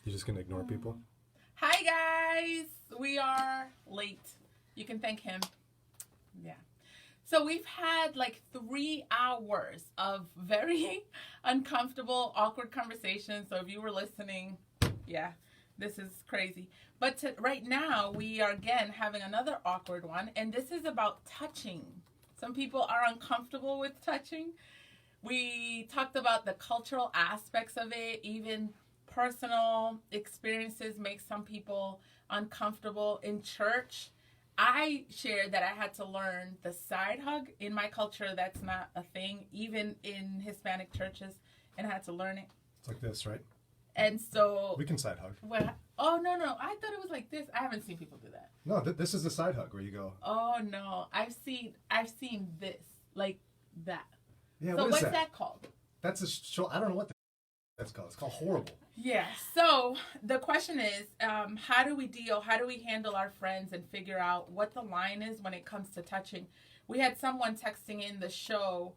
You're just going to ignore people? Hi, guys. We are late. You can thank him. Yeah. So we've had like 3 hours of very uncomfortable, awkward conversations. So if you were listening, yeah, this is crazy. But right now, we are again having another awkward one. And this is about touching. Some people are uncomfortable with touching. We talked about the cultural aspects of it, even personal experiences make some people uncomfortable in church. I shared that I had to learn the side hug. In my culture, that's not a thing, even in Hispanic churches, and I had to learn it. It's like this, right? And so... We can side hug. Well, oh, no. I thought it was like this. I haven't seen people do that. No, this is the side hug where you go... Oh, no. I've seen this, like that. Yeah, so what's that called? That's a show. I don't know what that's called. It's called horrible. Yeah. So the question is, how do we handle our friends and figure out what the line is when it comes to touching? We had someone texting in the show,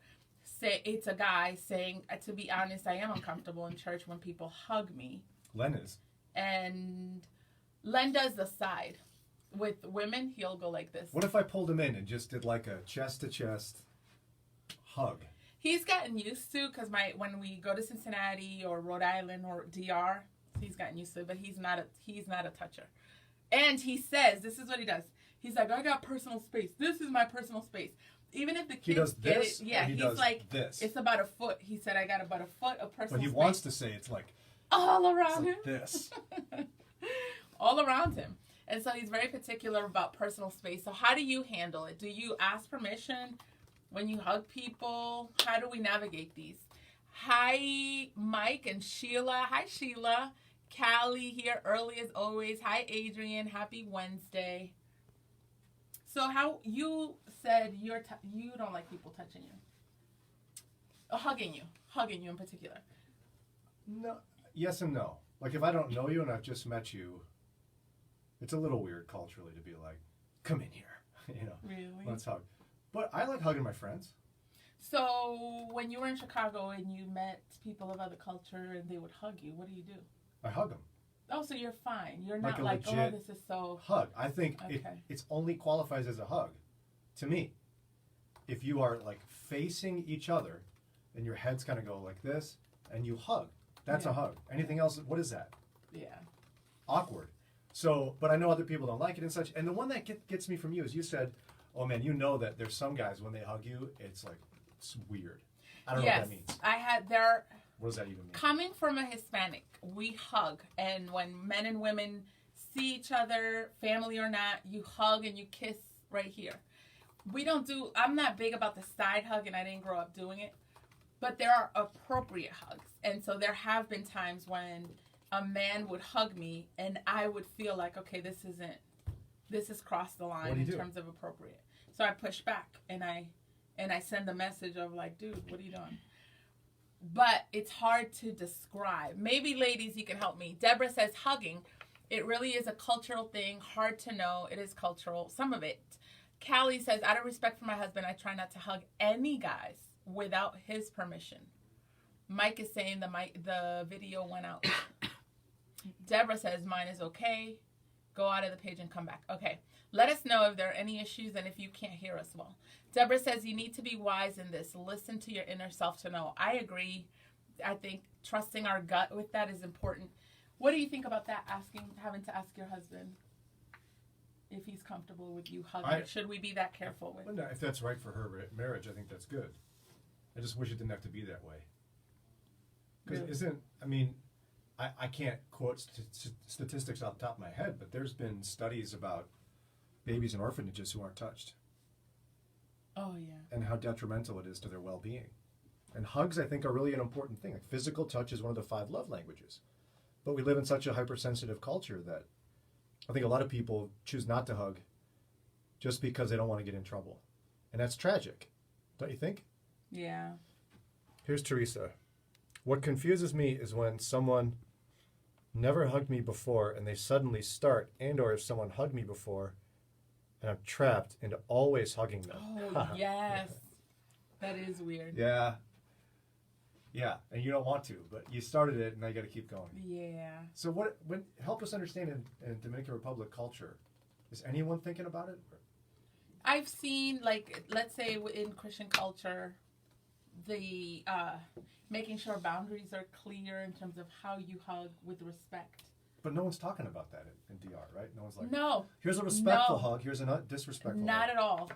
it's a guy saying, to be honest, I am uncomfortable in church when people hug me. Len is. And Len does the side. With women, he'll go like this. What if I pulled him in and just did like a chest-to-chest hug? He's gotten used to, because when we go to Cincinnati or Rhode Island or DR, he's gotten used to it, but he's not a toucher. And he says, this is what he does. He's like, I got personal space. This is my personal space. Even if the kids get it, yeah, he's like, this. It's about a foot. He said, I got about a foot of personal space. But he wants to say it's like all around him. This. All around him. And so he's very particular about personal space. So how do you handle it? Do you ask permission when you hug people? How do we navigate these? Hi, Mike and Sheila. Hi, Sheila. Callie here early as always. Hi, Adrian. Happy Wednesday. So how you said you don't like people touching you. Or hugging you in particular. No, yes and no. Like if I don't know you and I've just met you, it's a little weird culturally to be like, come in here, Really? Let's hug. But I like hugging my friends. So when you were in Chicago and you met people of other culture and they would hug you, what do you do? I hug them. Oh, so you're fine. You're not like oh, this is so... hug. I think okay. It's only qualifies as a hug, to me. If you are like facing each other and your heads kind of go like this and you hug, that's a hug. Anything else, what is that? Yeah. Awkward. So, but I know other people don't like it and such. And the one that gets me from you is you said, oh man, you know that there's some guys when they hug you, it's like, it's weird. I don't know what that means. What does that even mean? Coming from a Hispanic, we hug. And when men and women see each other, family or not, you hug and you kiss right here. I'm not big about the side hug and I didn't grow up doing it. But there are appropriate hugs. And so there have been times when a man would hug me and I would feel like, okay, this has crossed the line in terms of appropriate. So I push back and I send a message of like, dude, what are you doing? But it's hard to describe. Maybe ladies, you can help me. Deborah says hugging. It really is a cultural thing. Hard to know. It is cultural. Some of it. Callie says, out of respect for my husband, I try not to hug any guys without his permission. Mike is saying the video went out. Deborah says, mine is okay. Go out of the page and come back. Okay. Let us know if there are any issues and if you can't hear us well. Deborah says, you need to be wise in this. Listen to your inner self to know. I agree. I think trusting our gut with that is important. What do you think about that, having to ask your husband if he's comfortable with you hugging? Should we be that careful with? Well, no, if that's right for her marriage, I think that's good. I just wish it didn't have to be that way. Because I can't quote statistics off the top of my head, but there's been studies about babies in orphanages who aren't touched. Oh, yeah. And how detrimental it is to their well-being. And hugs, I think, are really an important thing. Like physical touch is one of the 5 love languages. But we live in such a hypersensitive culture that I think a lot of people choose not to hug just because they don't want to get in trouble. And that's tragic, don't you think? Yeah. Here's Teresa. What confuses me is when someone never hugged me before and they suddenly start, and or if someone hugged me before and I'm trapped into always hugging them. Oh, yes. That is weird. Yeah. Yeah, and you don't want to, but you started it, and now you got to keep going. Yeah. So help us understand in Dominican Republic culture, is anyone thinking about it? I've seen, like, let's say in Christian culture, the making sure boundaries are clear in terms of how you hug with respect. But no one's talking about that in DR, right? No one's like, No. here's a respectful hug, here's a disrespectful Not hug. at all.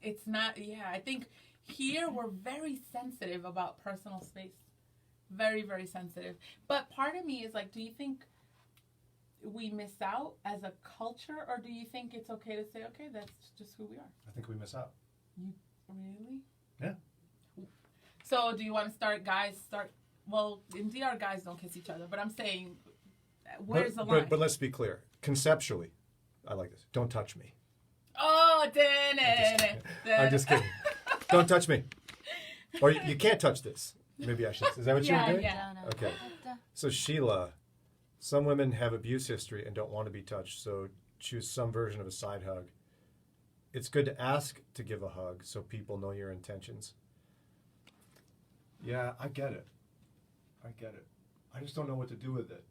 It's not, yeah. I think here we're very sensitive about personal space. Very, very sensitive. But part of me is like, do you think we miss out as a culture, or do you think it's okay to say, okay, that's just who we are? I think we miss out. You really? Yeah. So do you want to start, well, in DR, guys don't kiss each other, but I'm saying, where's the line? But let's be clear. Conceptually, I like this. Don't touch me. Oh, I'm just kidding. Don't touch me. Or you can't touch this. Maybe I should. Is that what you were doing? Yeah. Okay. So Sheila, some women have abuse history and don't want to be touched, so choose some version of a side hug. It's good to ask to give a hug so people know your intentions. Yeah, I get it. I just don't know what to do with it.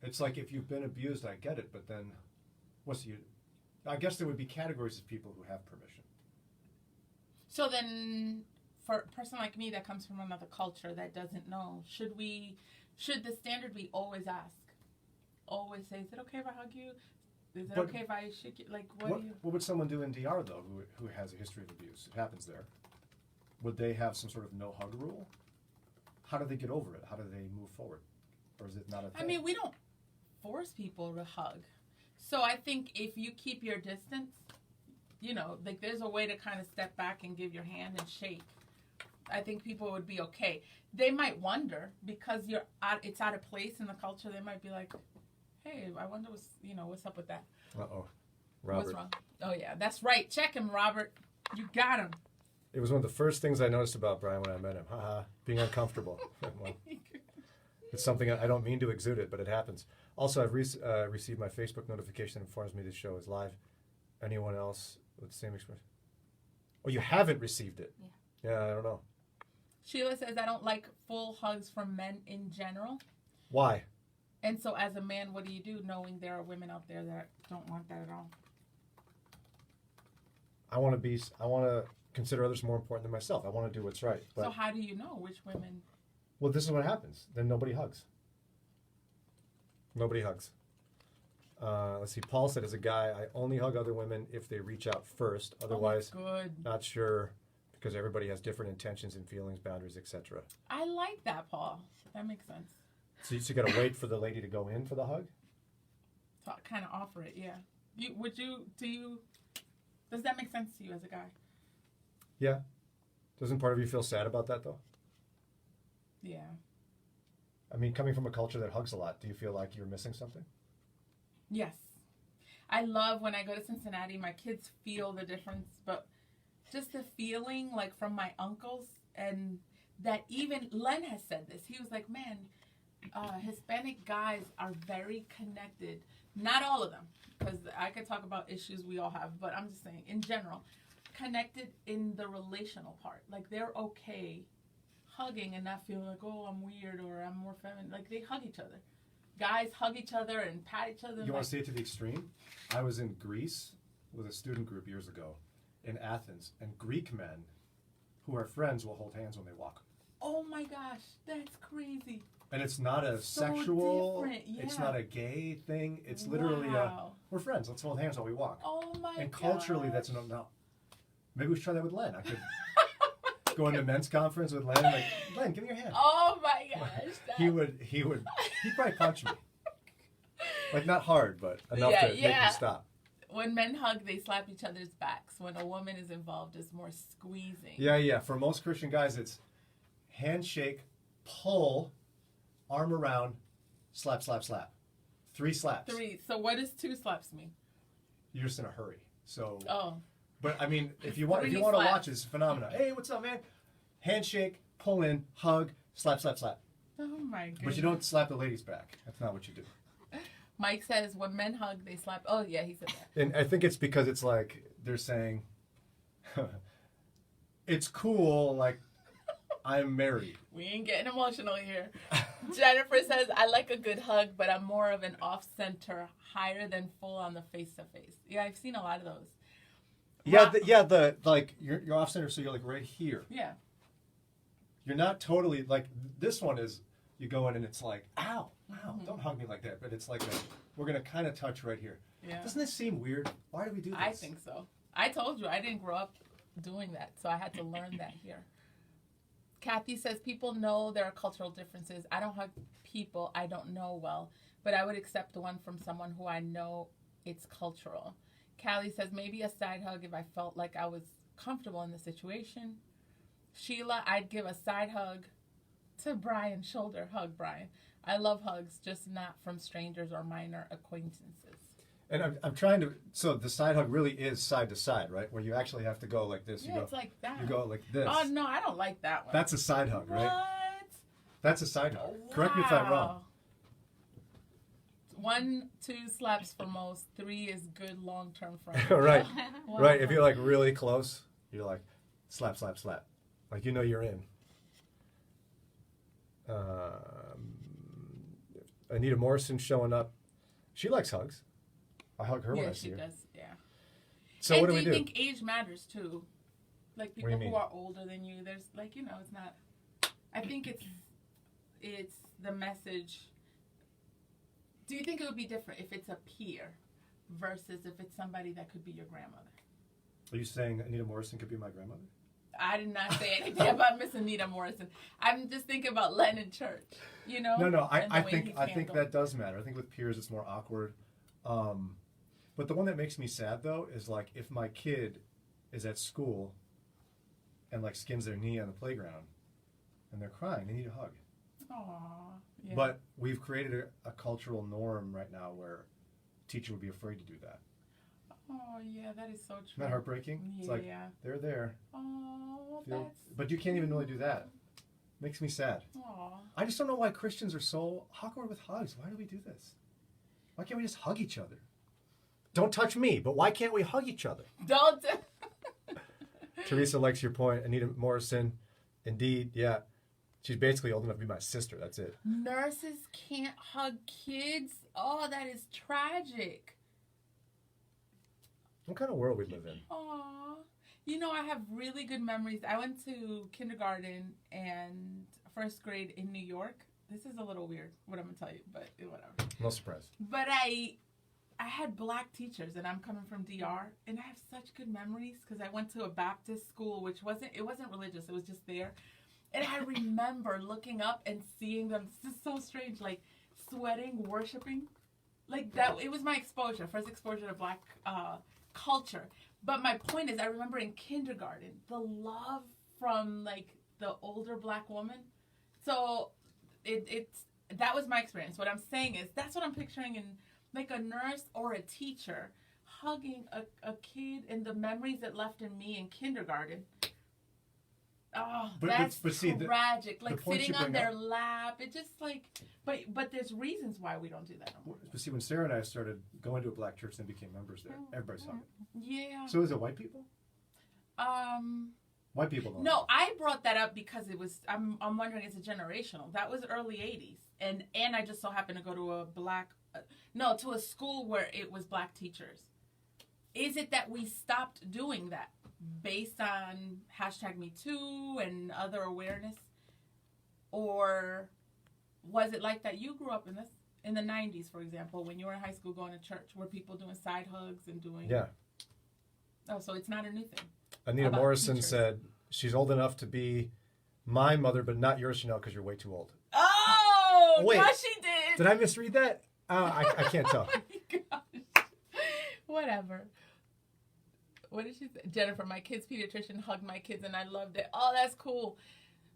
It's like if you've been abused, I get it, but then I guess there would be categories of people who have permission. So then, for a person like me that comes from another culture that doesn't know, should the standard be always ask? Always say, is it okay if I hug you? Is it okay if I shake you? Like, what would someone do in DR, though, who has a history of abuse? It happens there. Would they have some sort of no hug rule? How do they get over it? How do they move forward? Or is it not a thing? I mean, we don't force people to hug. So I think if you keep your distance, like there's a way to kind of step back and give your hand and shake. I think people would be okay. They might wonder because it's out of place in the culture. They might be like, hey, I wonder what's up with that. Uh-oh. Robert. What's wrong? Oh, yeah, that's right. Check him, Robert. You got him. It was one of the first things I noticed about Brian when I met him. Being uncomfortable. Well, it's something I don't mean to exude it, but it happens. Also, I've received my Facebook notification that informs me this show is live. Anyone else with the same expression? Oh, you haven't received it? Yeah, I don't know. Sheila says, I don't like full hugs from men in general. Why? And so as a man, what do you do knowing there are women out there that don't want that at all? I want to consider others more important than myself. I want to do what's right. But, so how do you know which women? Well, this is what happens. Then nobody hugs. Nobody hugs. Let's see. Paul said, as a guy, I only hug other women if they reach out first. Otherwise, not sure, because everybody has different intentions and feelings, boundaries, etc. I like that, Paul. That makes sense. So you got to wait for the lady to go in for the hug? So kind of offer it, yeah. Does that make sense to you as a guy? Yeah. Doesn't part of you feel sad about that, though? Yeah. I mean, coming from a culture that hugs a lot, do you feel like you're missing something? Yes. I love when I go to Cincinnati, my kids feel the difference, but just the feeling like from my uncles, and that even Len has said this. He was like, man, Hispanic guys are very connected. Not all of them, because I could talk about issues we all have, but I'm just saying, in general, connected in the relational part. Like, they're okay hugging and not feeling like, oh, I'm weird or I'm more feminine. Like, they hug each other. Guys hug each other and pat each other. You want to see it to the extreme? I was in Greece with a student group years ago in Athens, and Greek men who are friends will hold hands when they walk. Oh my gosh, that's crazy. And it's not a sexual, it's not a gay thing. It's literally we're friends. Let's hold hands while we walk. Oh my gosh. And culturally, that's no. Maybe we should try that with Len. I could go into a men's conference with Len. Like, Len, give me your hand. Oh my gosh. He'd probably punch me. Like, not hard, but enough to make me stop. When men hug, they slap each other's backs. When a woman is involved, it's more squeezing. Yeah. For most Christian guys, it's handshake, pull, arm around, slap, slap, slap. 3 slaps. 3. So what does 2 slaps mean? You're just in a hurry. So. Oh. But I mean, if you want to watch this phenomenon, hey, what's up, man? Handshake, pull in, hug, slap, slap, slap. Oh my goodness. But you don't slap the lady's back. That's not what you do. Mike says when men hug, they slap. Oh yeah, he said that. And I think it's because it's like they're saying, it's cool. Like, I'm married. We ain't getting emotional here. Jennifer says, I like a good hug, but I'm more of an off-center, higher than full on the face-to-face. Yeah, I've seen a lot of those. Yeah, like you're off center, so you're like right here. Yeah. You're not totally like this one is. You go in and it's like, ow, don't hug me like that. But it's like we're gonna kind of touch right here. Yeah. Doesn't this seem weird? Why do we do this? I think so. I told you I didn't grow up doing that, so I had to learn that here. Kathy says people know there are cultural differences. I don't hug people I don't know well, but I would accept one from someone who I know it's cultural. Callie says maybe a side hug if I felt like I was comfortable in the situation. Sheila, I'd give a side hug to Brian. Shoulder hug, Brian. I love hugs, just not from strangers or minor acquaintances. And I'm trying to. So the side hug really is side to side, right? Where you actually have to go like this. Yeah, it's like that. You go like this. Oh no, I don't like that one. That's a side hug, right? What? That's a side hug. Wow. Correct me if I'm wrong. 1, 2 slaps for most. 3 is good long-term friend. Right, Wow. right. If you're like really close, you're like slap, slap, slap. Like you know you're in. Anita Morrison showing up. She likes hugs. I hug her when I see her. Yeah, she does. Yeah. So and what do we you do? think age matters too? Like What do you people mean? who are older than you, there's like it's not. I think it's the message. Do you think it would be different if it's a peer versus if it's somebody that could be your grandmother? Are you saying Anita Morrison could be my grandmother? I did not say anything about Miss Anita Morrison. I'm just thinking about Lennon Church, No, and I the way think he's I think handled. that does matter. I think with peers it's more awkward. But the one that makes me sad though is like if my kid is at school and like skins their knee on the playground and they're crying, they need a hug. Aw, yeah. But we've created a cultural norm right now where a teacher would be afraid to do that. Oh yeah, that is so true. Isn't that heartbreaking? Yeah. It's like they're there. Oh, Feel, but you can't even really do that. Makes me sad. Aw. I just don't know why Christians are so awkward with hugs. Why do we do this? Why can't we just hug each other? Don't touch me, but why can't we hug each other? Don't. Teresa likes your point. Anita Morrison, indeed, yeah. She's basically old enough to be my sister. That's it. Nurses can't hug kids. Oh, that is tragic. What kind of world we live in? Aw. I have really good memories. I went to kindergarten and first grade in New York. This is a little weird, what I'm going to tell you, but whatever. No surprise. But I had black teachers, and I'm coming from DR, and I have such good memories because I went to a Baptist school, which wasn't religious. It was just there. And I remember looking up and seeing them. This is so strange, like sweating, worshiping. Like that, it was my first exposure to black culture. But my point is, I remember in kindergarten, the love from like the older black woman. So that was my experience. What I'm saying is, that's what I'm picturing in like a nurse or a teacher hugging a kid and the memories it left in me in kindergarten. Oh, that's tragic. Like sitting on their lap. It just like, but there's reasons why we don't do that no more. But see, when Sarah and I started going to a black church and became members there, everybody's hugging. Yeah. So is it white people? White people don't. No, I brought that up because it was. I'm wondering, it's a generational. That was early '80s, and I just so happened to go to to a school where it was black teachers. Is it that we stopped doing that based on #MeToo and other awareness, or was it like that? You grew up in the '90s, for example, when you were in high school going to church, were people doing side hugs and doing? Yeah. Oh, so it's not a new thing. Anita Morrison said she's old enough to be my mother, but not yours, Chanel, because you're way too old. Oh, wait, no, she did. Did I misread that? I can't tell. Oh my gosh. Whatever. What did she say? Jennifer, my kid's pediatrician hugged my kids and I loved it. Oh, that's cool.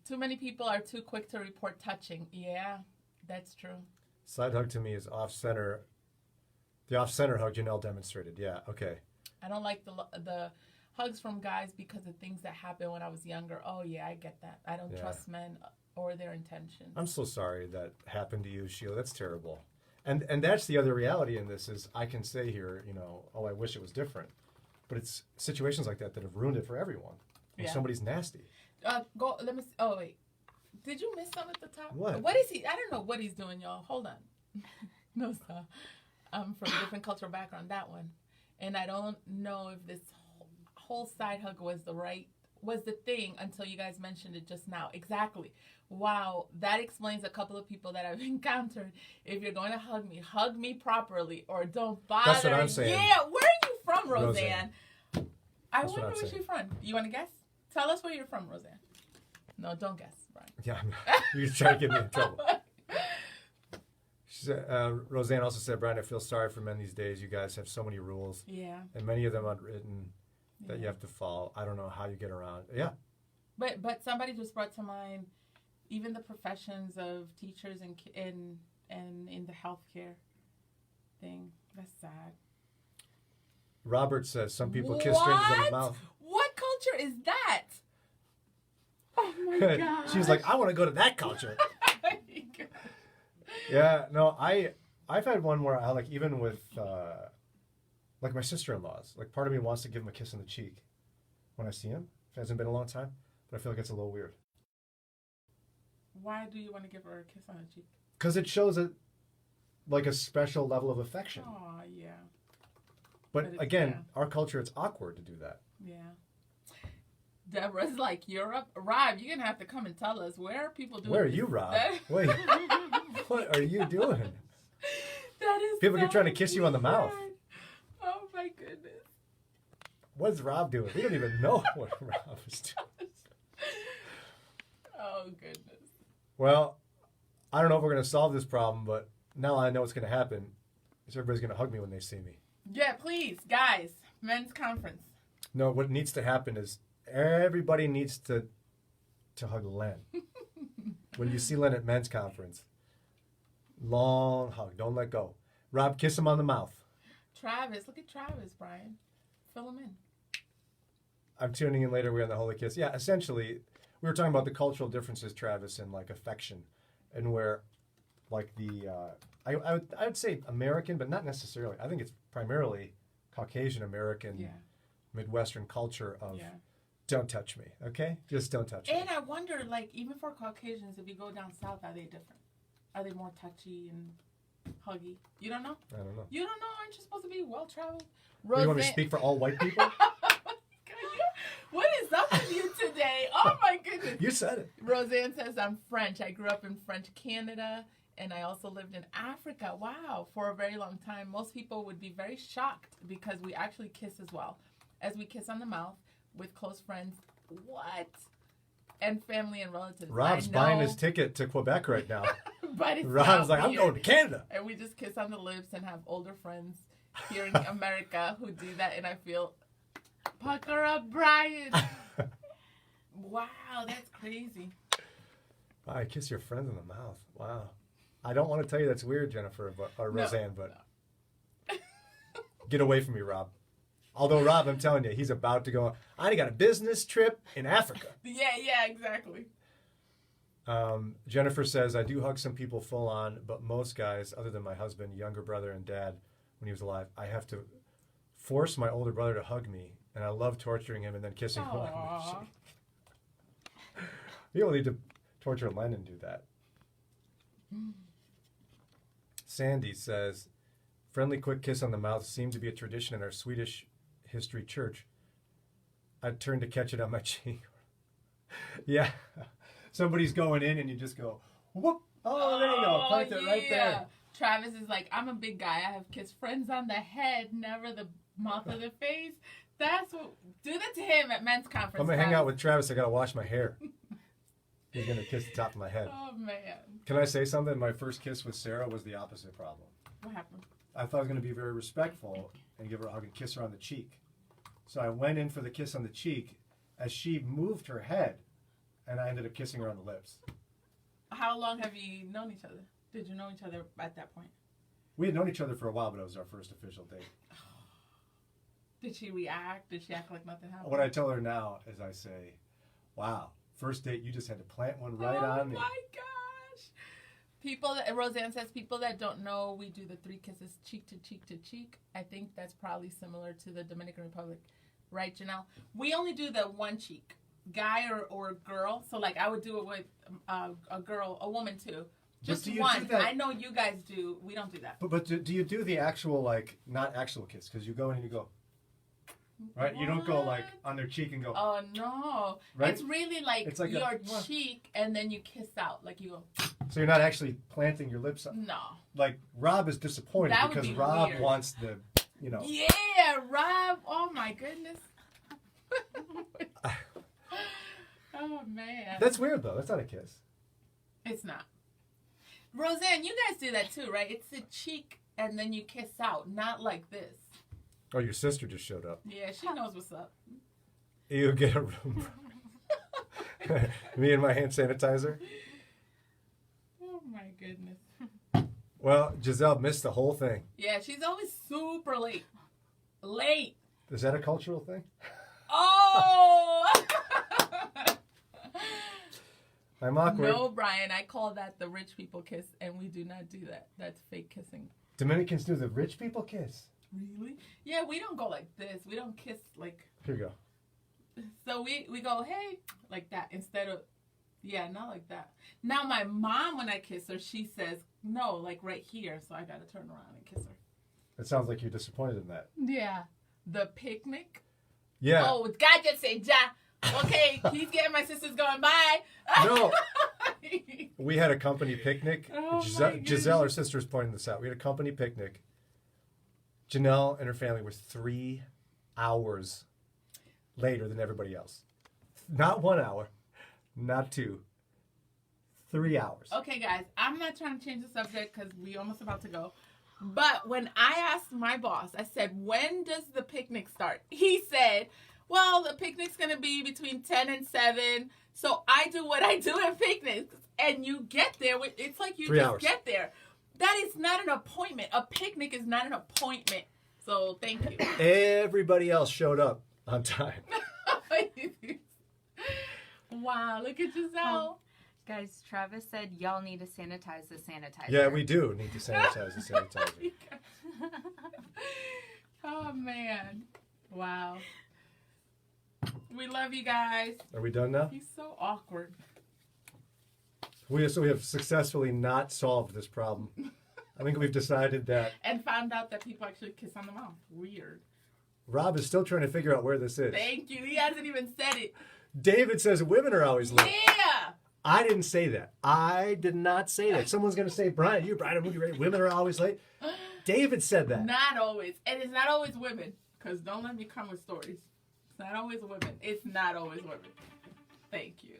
Too many people are too quick to report touching. Yeah, that's true. Side hug to me is off-center. The off-center hug Janelle demonstrated. Yeah, okay. I don't like the hugs from guys because of things that happened when I was younger. Oh, yeah, I get that. I don't trust men or their intentions. I'm so sorry that happened to you, Sheila. That's terrible. And that's the other reality in this is I can say here, oh, I wish it was different. But it's situations like that have ruined it for everyone. When somebody's nasty. Go. Let me see. Oh wait, did you miss some at the top? What? What is he? I don't know what he's doing, y'all. Hold on. No, sir. I'm from a different cultural background. That one, and I don't know if this whole side hug was the thing until you guys mentioned it just now. Exactly. Wow, that explains a couple of people that I've encountered. If you're going to hug me properly, or don't bother. That's what I'm saying. Yeah, where are you from, Roseanne? I That's wonder what I'm where saying. she's from. You want to guess? Tell us where you're from, Roseanne. No, don't guess, Brian. Yeah, you're trying to get me in trouble. She said, Roseanne also said, Brian, I feel sorry for men these days. You guys have so many rules. Yeah. And many of them unwritten that you have to follow. I don't know how you get around. Yeah. But somebody just brought to mind even the professions of teachers and in the healthcare thing. That's sad. Robert says some people kiss strangers on the mouth. What culture is that? Oh my god. She was like, I want to go to that culture. Yeah, no, I've had one where I like, even with like my sister-in-laws, like part of me wants to give him a kiss on the cheek when I see him. It hasn't been a long time, but I feel like it's a little weird. Why do you want to give her a kiss on the cheek? Because it shows like a special level of affection. Oh, yeah. But again, our culture, it's awkward to do that. Yeah. Deborah's like, Europe? Rob, you're going to have to come and tell us. Where are people doing Where are this? you, Rob? Wait, what are you doing? That is People so are trying to kiss you on the mouth. weird. Oh, my goodness. What's Rob doing? We don't even know what Rob is doing. Oh, goodness. Well, I don't know if we're going to solve this problem, but now I know what's going to happen is everybody's going to hug me when they see me. Yeah, please, guys. Men's conference. No, what needs to happen is everybody needs to hug Len. When you see Len at men's conference, long hug. Don't let go. Rob, kiss him on the mouth. Travis. Look at Travis, Brian. Fill him in. I'm tuning in later. We're on the Holy Kiss. Yeah, essentially, we were talking about the cultural differences, Travis, in like affection, and where, like I would say American, but not necessarily. I think it's primarily Caucasian American, Midwestern culture of don't touch me, okay? Just don't touch me. And I wonder, like, even for Caucasians, if you go down south, are they different? Are they more touchy and huggy? You don't know? I don't know. You don't know? Aren't you supposed to be well-traveled? You want me to speak for all white people? What is up with you today? Oh, my goodness. You said it. Roseanne says, I'm French. I grew up in French Canada, and I also lived in Africa. Wow, for a very long time. Most people would be very shocked because we actually kiss as well. As we kiss on the mouth with close friends. What? And family and relatives. Rob's buying his ticket to Quebec right now. But it's Rob's like, I'm going to Canada. And we just kiss on the lips and have older friends here in America who do that, and I feel, pucker up, Brian. Wow, that's crazy. I kiss your friends in the mouth. Wow. I don't want to tell you that's weird, Jennifer, or Roseanne, but get away from me, Rob. Although, Rob, I'm telling you, he's about to go. I got a business trip in Africa. Yeah, exactly. Jennifer says, I do hug some people full on, but most guys, other than my husband, younger brother, and dad, when he was alive, I have to force my older brother to hug me, and I love torturing him and then kissing him on the cheek. You don't need to torture Len and do that. Sandy says, friendly quick kiss on the mouth seemed to be a tradition in our Swedish history church. I'd turn to catch it on my cheek. Yeah. Somebody's going in and you just go, whoop. Oh, there you go. Plant it right there. Travis is like, I'm a big guy. I have kissed friends on the head, never the mouth or the face. That's what. Do that to him at men's conference. I'm going to hang out with Travis. I got to wash my hair. He's going to kiss the top of my head. Oh, man. Can I say something? My first kiss with Sarah was the opposite problem. What happened? I thought I was going to be very respectful and give her a hug and kiss her on the cheek. So I went in for the kiss on the cheek as she moved her head, and I ended up kissing her on the lips. How long have you known each other? Did you know each other at that point? We had known each other for a while, but it was our first official date. Did she react? Did she act like nothing happened? What I tell her now is I say, wow, first date, you just had to plant one right on me. Oh, my gosh. People, Roseanne says, people that don't know, we do the 3 kisses cheek to cheek to cheek. I think that's probably similar to the Dominican Republic. Right, Janelle? We only do the one cheek. guy or girl. So like I would do it with a woman too. Just do you one. do that- I know you guys do. We don't do that. But do you do the actual, like, not actual kiss? Because you go in and you go, right? You don't go, like, on their cheek and go, Oh no! Right? It's really like, It's like your cheek, and then you kiss out, like you go. so you're not actually planting your lips up. No. Like, Rob is disappointed That would because be Rob weird. wants the, you know. Yeah, Rob. Oh my goodness. Oh man. That's weird, though. That's not a kiss. It's not. Roseanne, you guys do that too, right? It's the cheek, and then you kiss out, not like this. Oh, your sister just showed up. Yeah, she knows what's up. You get a room. Me and my hand sanitizer. Oh my goodness. Well, Giselle missed the whole thing. Yeah, she's always super late. Late. Is that a cultural thing? Oh! I'm awkward. No, Brian, I call that the rich people kiss, and we do not do that. That's fake kissing. Dominicans do the rich people kiss. Really? Yeah, we don't go like this. We don't kiss like... Here you go. So we go, hey, like that instead of... Yeah, not like that. Now, my mom, when I kiss her, she says, no, like right here. So I got to turn around and kiss her. It sounds like you're disappointed in that. Yeah. The picnic? Yeah. Oh, God just said, ja. Okay, he's getting my sisters going, bye. No. We had a company picnic. Oh, Giselle, her sister, is pointing this out. We had a company picnic. Janelle and her family were 3 hours later than everybody else. Not 1 hour, not 2, 3 hours. Okay, guys, I'm not trying to change the subject because we almost about to go. But when I asked my boss, I said, when does the picnic start? He said, well, the picnic's going to be between 10 and 7. So I do what I do at picnics. And you get there. It's like you 3 just hours. get there. That is not an appointment. A picnic is not an appointment. So thank you. Everybody else showed up on time. Wow, look at Giselle. Guys, Travis said y'all need to sanitize the sanitizer. Yeah, we do need to sanitize the sanitizer. Oh, man. Wow. We love you guys. Are we done now? He's so awkward. We have successfully not solved this problem. I think we've decided that And found out that people actually kiss on the mouth. Weird. Rob is still trying to figure out where this is. Thank you. He hasn't even said it. David says women are always late. Yeah. I didn't say that. I did not say that. Someone's going to say, Brian, women are always late. David said that. Not always. And it's not always women. Because don't let me come with stories. It's not always women. It's not always women. Thank you.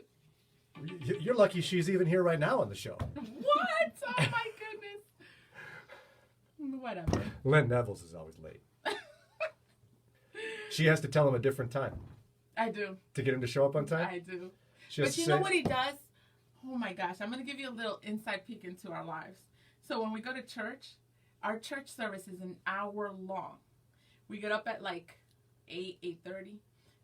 You're lucky she's even here right now on the show. What? Oh, my goodness. Whatever. Len Neville's is always late. She has to tell him a different time I do. to get him to show up on time. I do. She has But to you say, know what he does? Oh my gosh, I'm going to give you a little inside peek into our lives. So when we go to church, our church service is an hour long. We get up at like 8:30.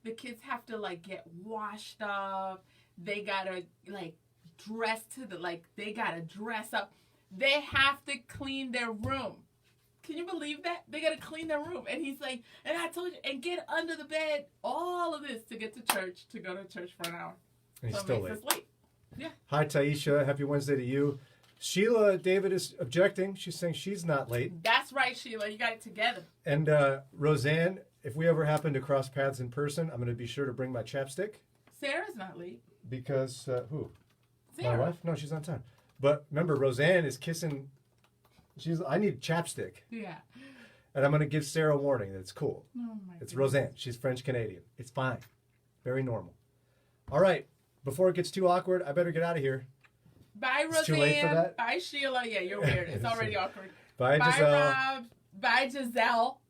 The kids have to like get washed up. They got to like dress they got to dress up. They have to clean their room. Can you believe that? They got to clean their room. And he's like, and I told you, and get under the bed, all of this to get to church, to go to church for an hour. and he's So still it late. makes us late. Yeah. Hi, Taisha. Happy Wednesday to you. Sheila, David is objecting. She's saying she's not late. That's right, Sheila. You got it together. And Roseanne, if we ever happen to cross paths in person, I'm going to be sure to bring my chapstick. Sarah's not late. Because, who? Sarah. My wife? No, she's on time. But remember, Roseanne is kissing. I need chapstick. Yeah. And I'm going to give Sarah a warning that it's cool. Oh my It's goodness. Roseanne. She's French-Canadian. It's fine. Very normal. All right. Before it gets too awkward, I better get out of here. Bye, Roseanne. It's too late for that? Bye, Sheila. Yeah, you're weird. It's already awkward. Bye, Bye, Giselle. Rob. Bye, Giselle.